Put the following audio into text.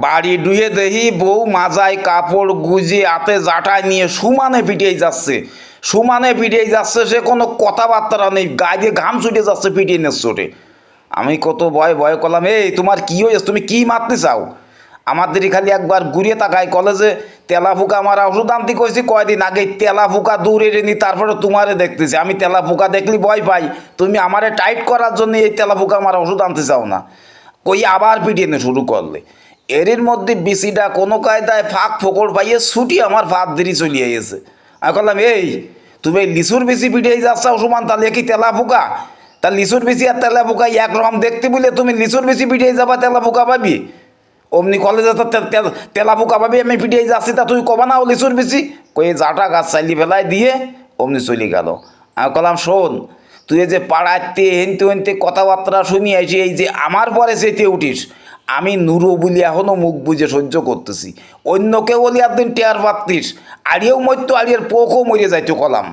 বাড়ি ডুয়ে দেখি বউ মাজায় কাপড় গুজে হাতে জাটায় নিয়ে সমানে পিটিয়ে যাচ্ছে, সমানে পিটিয়ে যাচ্ছে, সে কোনো কথাবার্তা নেই, গায়ে ঘাম ছুটে যাচ্ছে পিটিয়ে নে চোটে। আমি কত ভয় ভয় করলাম, এই তোমার কী হয়েছে, তুমি কি মারতে চাও? আমাদেরই খালি একবার ঘুরিয়ে তাকায় কলেজে তেলা ফুকা আমার ওষুধ আনতে কইছি কয়দিন আগে, তেলা ফুকা দূরে রেনি, তারপরে তোমারে দেখতেছি। আমি তেলা ফুকা দেখলি ভয় পাই, তুমি আমারে টাইট করার জন্য এই তেলা ফুকা আমার ওষুধ আনতে চাও না, কই আবার পিটিয়ে নে শুরু করলে। এর মধ্যে বিসিটা কোনো কায়দায় ফাঁক ফোকর পাইয়ে ছুটি আমার ফাঁক দেরি চলিয়ে গেছে। আমি বললাম, এই তুমি এই লিচুর বেশি পিটিয়ে যাচ্ছ সমান, তাহলে কি তেলা ফুকা? তা লিচুর বেশি আর তেলা ফুকা একরকম দেখতে বলে তুমি লিচুর বেশি পিটিয়ে যাবা, তেলা ফুকা পাবি? অমনি কলেজে তো তেলা ফুকা পাবি, আমি পিটিয়ে যাচ্ছি, তা তুই কবা না ও লিচুর বেশি? কই জাটা গাছ চাইলি ফেলায় দিয়ে অমনি চলে গেল। আমি বললাম, শোন, তুই যে পাড়াতে হেনতে হেনতে কথাবার্তা শুনি আইছি, এই যে আমার পরে চেতে উঠিস, আমি নুরো বলি এখনও মুখ বুঝে সহ্য করতেছি, অন্য কেউ বলি একদিন টেয়ার পাত্তিস, আড়িয়েও মরতো, আড়িয়ের পোকও মরে যাইতো কলাম।